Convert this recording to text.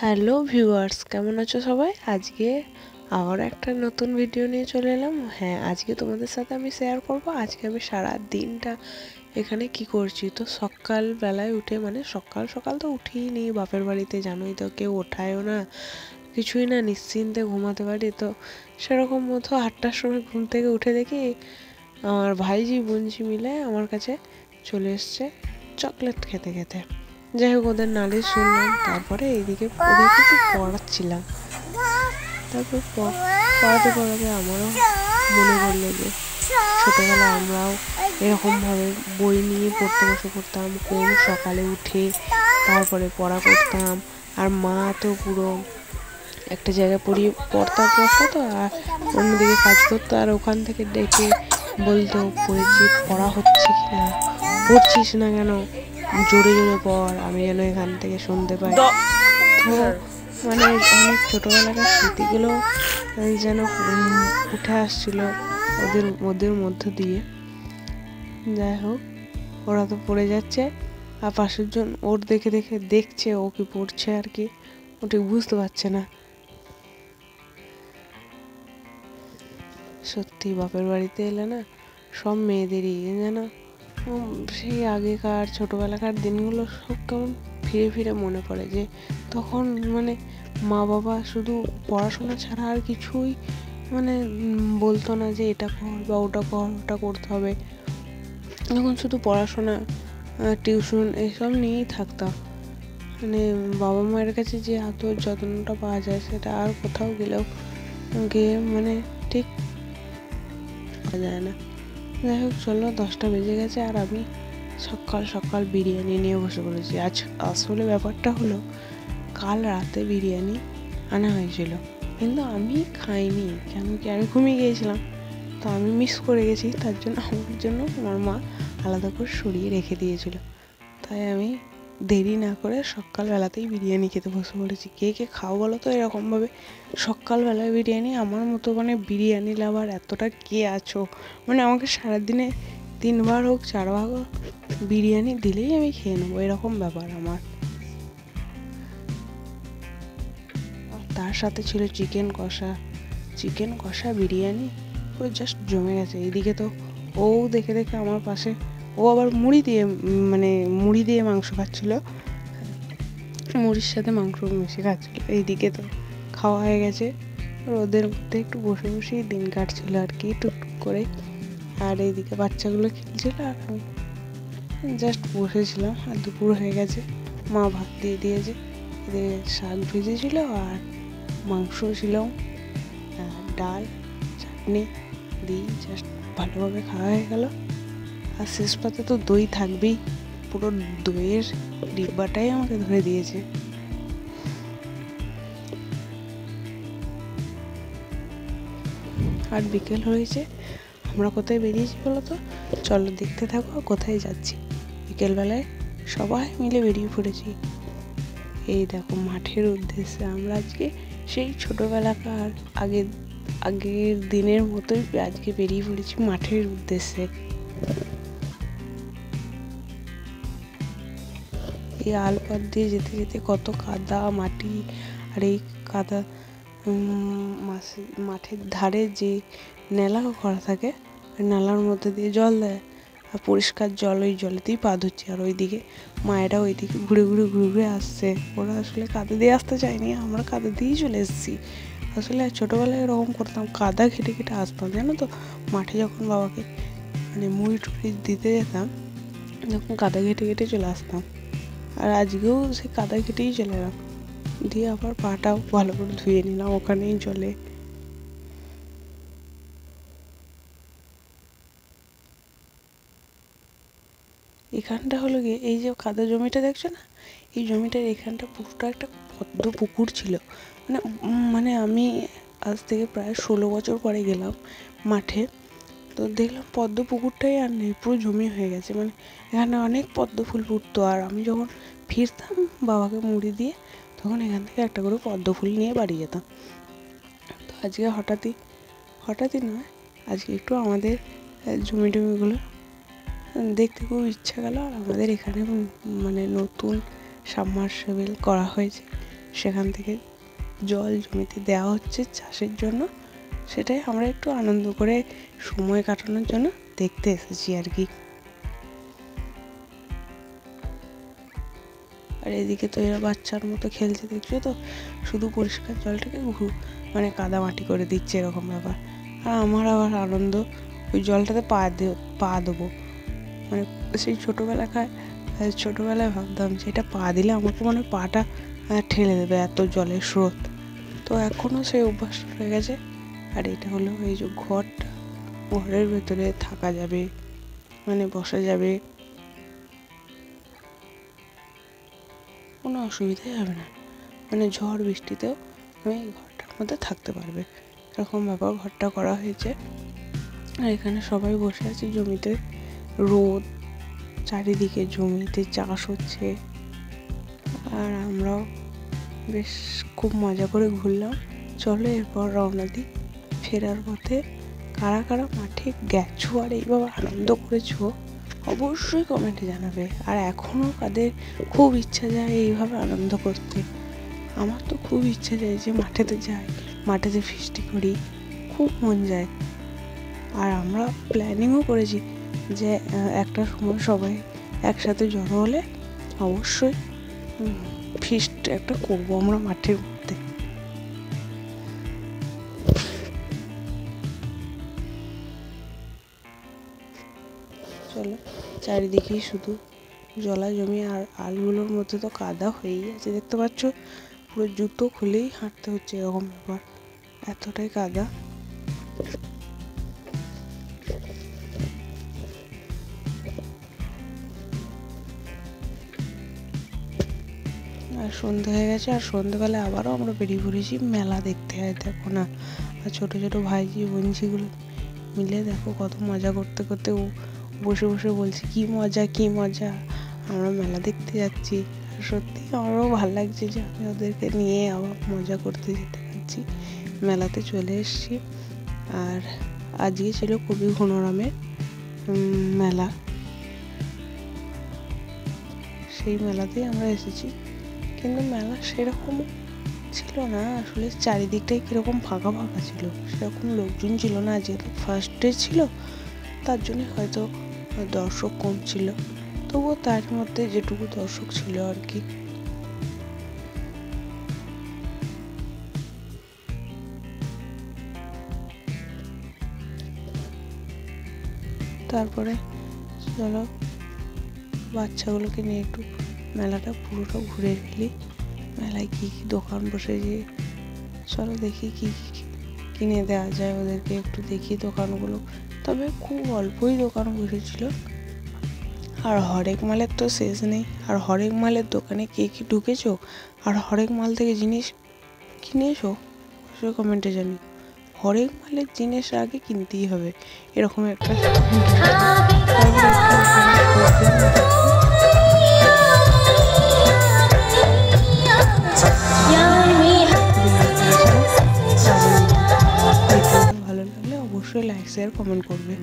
Hello viewers, কেমন আছো সবাই? আজকে আবার একটা নতুন ভিডিও নিয়ে চলে এলাম। হ্যাঁ, আজকে তোমাদের সাথে আমি শেয়ার করব আজকে আমি সারা দিনটা এখানে কি করছি। তো সকালবেলায় উঠে, মানে সকাল সকাল তো উঠিই নি, বাপের বাড়িতে জানোই তো, কেউ ওঠায়ও না, কিছুই না, নিশ্চিন্তে ঘুমাতে পারি। তো সেরকম মতো 8টার সময় ঘুম থেকে উঠে দেখি আমার ভাইজি বোনজি মিলে আমার কাছে চলে এসছে চকলেট খেতে খেতে। যাই হোক, ওদের নালিশ শুনলাম, তারপরে এইদিকে ওদেরকে একটু পড়াচ্ছিলাম। তারপর পড়াতে পড়াতে আমারও মনে পড়লো যে ছোটোবেলায় আমরাও এরকমভাবে বই নিয়ে পড়তে বসে পড়তাম, কোন সকালে উঠে তারপরে পড়া করতাম। আর মা তো পুরো একটা জায়গায় পড়তে বসাতো আর অন্যদিকে কাজ করতো, আর ওখান থেকে ডেকে বলতো পড়া হচ্ছে কি না, পড়ছিস না কেন, জোরে জোরে পড়, আমি যেন এখান থেকে শুনতে পাই। তো মানে অনেক ছোটোবেলাকার স্মৃতিগুলো যেন উঠে আসছিল ওদের মধ্য দিয়ে। যাই হোক, ওরা তো পড়ে যাচ্ছে আর পাশের জন ওর দেখে দেখে দেখছে ও কি পড়ছে আর কি, ও ঠিক বুঝতে পারছে না। সত্যি বাপের বাড়িতে এলে না সব মেয়েদেরই যেন সেই আগেকার ছোটোবেলাকার দিনগুলো সব কেমন ফিরে ফিরে মনে পড়ে, যে তখন মানে মা বাবা শুধু পড়াশোনা ছাড়া আর কিছুই মানে বলতো না যে এটা কর বা ওটা কর, ওটা করতে হবে। তখন শুধু পড়াশোনা, টিউশন এসব নিয়েই থাকতাম। মানে বাবা মায়ের কাছে যে আদর যত্নটা পাওয়া যায় সেটা আর কোথাও গেলেও গিয়ে মানে ঠিক যায় না। যাই হোক, চলো 10টা বেজে গেছে আর আমি সকাল সকাল বিরিয়ানি নিয়ে বসে পড়েছি। আসলে ব্যাপারটা হলো, কাল রাতে বিরিয়ানি আনা হয়েছিল, কিন্তু আমি খাইনি, কেন কি আমি ঘুমিয়ে গিয়েছিলাম, তো আমি মিস করে গেছি। তার জন্য আমার জন্য আমার মা আলাদা করে সরিয়ে রেখে দিয়েছিল। তাই আমি দেরি না করে সকালবেলাতেই বিরিয়ানি খেতে বসে পড়েছি। কে কে খাও বলো তো এরকমভাবে সকালবেলায় বিরিয়ানি? আমার মতো মানে বিরিয়ানি লাভার এতটা কে আছো? মানে আমাকে সারাদিনে 3বার হোক 4বার হোক বিরিয়ানি দিলেই আমি খেয়ে নেবো, এরকম ব্যাপার আমার। তার সাথে ছিল চিকেন কষা বিরিয়ানি, পুরো জাস্ট জমে গেছে। এইদিকে তো ও দেখে দেখে আমার পাশে, ও আবার মুড়ি দিয়ে মাংস খাচ্ছিল, মুড়ির সাথে মাংস মিশে খাচ্ছিল। এইদিকে তো খাওয়া হয়ে গেছে, ওদের মধ্যে একটু বসে বসেই দিন কাটছিল আর কি, টুকটুক করে। আর এইদিকে বাচ্চাগুলো খেলছিল আর আমি জাস্ট বসেছিলাম। আর দুপুর হয়ে গেছে, মা ভাত দিয়ে দিয়েছে, এদিকে শাক ভেজেছিল আর মাংস ছিল, ডাল চাটনি দিয়ে জাস্ট ভালোভাবে খাওয়া হয়ে গেল। আর শেষ পাতে তো দই থাকবেই, পুরো দইয়ের ডিব্বাটাই আমাকে ধরে দিয়েছে। আর বিকেল হয়েছে, আমরা কোথায় বেরিয়েছি বলো তো? চলো দেখতে থাকো কোথায় যাচ্ছি। বিকেলবেলায় সবাই মিলে বেরিয়ে পড়েছি। এই দেখো, মাঠের উদ্দেশ্যে আমরা আজকে সেই ছোটোবেলাকার আগের দিনের মতোই আজকে বেরিয়ে পড়েছি মাঠের উদ্দেশ্যে। এই আলপথ দিয়ে যেতে যেতে কত কাদা মাটি, আর এই কাদা মাঠের ধারে যে নালা করা থাকে, ওই নালার মধ্যে দিয়ে জল দেয়, আর পরিষ্কার জল, ওই জলেতেই পা ধুচ্ছি। আর ওইদিকে মায়েরা ওইদিকে ঘুরে ঘুরে আসছে। ওরা আসলে কাদা দিয়ে আসতে চায়নি, আমরা কাদা দিয়েই চলে এসেছি। আসলে ছোটোবেলায় এরকম করতাম, কাদা ঘেটে ঘেটে আসতাম, জানো তো। মাঠে যখন বাবাকে মানে মুড়ি টুড়ি দিতে যেতাম, যখন কাদা ঘেটে ঘেটে চলে আসতাম। আর আজকেও সেই কাদা ঘেটেই চলে এলাম, দিয়ে আবার পাটাও ভালো করে ধুয়ে নিলাম ওখানেই জলে। এখানটা হলো গিয়ে, এই যে কাদা জমিটা দেখছো না, এই জমিটার এখানটা পুরোটা একটা পদ্ম পুকুর ছিল। মানে আমি আজ থেকে প্রায় 16 বছর পরে গেলাম মাঠে, তো দেখলাম পদ্ম পুকুরটাই আর নেই, পুরো জমি হয়ে গেছে। মানে এখানে অনেক পদ্ম ফুল ফুটতো, আর আমি যখন ফিরতাম বাবাকে মুড়ি দিয়ে, তখন এখান থেকে একটা করে পদ্ম ফুল নিয়ে বাড়ি যেতাম। তো আজকে হঠাৎই নয়, আজকে একটু আমাদের জমি টমিগুলো দেখতে খুব ইচ্ছা গেল। আর আমাদের এখানে মানে নতুন সাবমার্সিবল করা হয়েছে, সেখান থেকে জল জমিতে দেওয়া হচ্ছে চাষের জন্য। সেটাই আমরা একটু আনন্দ করে সময় কাটানোর জন্য দেখতে এসেছি আর কি। আর এদিকে তো এরা বাচ্চার মতো খেলছে, দেখছো তো, শুধু পরিষ্কার জলটাকে মানে কাদামাটি করে দিচ্ছে এরকম ব্যাপার। আর আমার আবার আনন্দ, ওই জলটাতে পা দেবো, মানে সেই ছোটোবেলায় ভাবতাম যে এটা পা দিলে আমাকে মনে হয় পাটা ঠেলে দেবে, এত জলের স্রোত। তো এখনও সেই অভ্যাস হয়ে গেছে। আর এটা হলো এই যে ঘরটা, ঘরের ভেতরে থাকা যাবে, মানে বসা যাবে, কোনো অসুবিধাই হবে না, মানে ঝড় বৃষ্টিতেও আমি এই ঘরটার মধ্যে থাকতে পারবে, এরকম ব্যাপার ঘরটা করা হয়েছে। আর এখানে সবাই বসে আছি জমিতে, রোদ, চারিদিকে জমিতে চাষ হচ্ছে। আর আমরাও বেশ খুব মজা করে ঘুরলাম। চলো এরপর রওনা দিই। ফেরার পথে কারা কারা মাঠে গেছো আর এইভাবে আনন্দ করেছো অবশ্যই কমেন্টে জানাবে। আর এখনও কাদের খুব ইচ্ছা যায় এইভাবে আনন্দ করতে। আমার তো খুব ইচ্ছা যায় যে মাঠেতে যাই, মাঠেতে ফিস্টি করি, খুব মন যায়। আর আমরা প্ল্যানিংও করেছি যে একটা সময় সবাই একসাথে জড়ো হলে অবশ্যই ফিস্ট একটা করবো আমরা মাঠের মধ্যে। চলো, চারিদিকেই শুধু জলা জমি, আর আলগুলোর মধ্যে তো কাদা হয়েই আছে, দেখতে পাচ্ছ, পুরো জুতো খুলেই হাঁটতে হচ্ছে এরকম ব্যাপার, এতটাই কাদা। আর সন্ধে হয়ে গেছে, আর সন্ধেবেলায় আবারও আমরা বেরিয়ে পড়েছি মেলা দেখতে। হয় দেখো না, আর ছোটো ছোটো ভাইজি বোনঝিগুলো মিলে দেখো কত মজা করতে করতে বসে বসে বলছি কি মজা কি মজা, আমরা মেলা দেখতে যাচ্ছি। আর সত্যি আমারও ভালো লাগছে যে আমি ওদেরকে নিয়ে আবার মজা করতে যেতে পারছি। মেলাতে চলে এসেছি। আর আজকে ছিল কবি ঘনরামের মেলা, সেই মেলাতেই আমরা এসেছি। কিন্তু মেলা সেরকম ছিল না আসলে, চারিদিকটাই কীরকম ফাঁকা ফাঁকা ছিল, সেরকম লোকজন ছিল না। যেহেতু ফার্স্ট ডে ছিল তার জন্য হয়তো দর্শক কম ছিল, তবুও তার মধ্যে যেটুকু দর্শক ছিল আর কি। তারপরে চলো বাচ্চাগুলোকে নিয়ে একটু মেলাটা পুরোটা ঘুরে ফেলি। মেলায় কী কী দোকান বসেছে, চলো দেখি কী কী কিনে দেওয়া যায় ওদেরকে, একটু দেখি দোকানগুলো। তবে খুব অল্পই দোকান বসেছিল। আর হরেক মালের তো শেষ নেই। আর হরেক মালের দোকানে কে কী ঢুকেছো আর হরেক মাল থেকে জিনিস কিনেছো অবশ্যই কমেন্টে জানি। হরেক মালের জিনিস আগে কিনতেই হবে, এরকম একটা ভালো লাগলে অবশ্যই লাইক শেয়ার কমেন্ট করবে।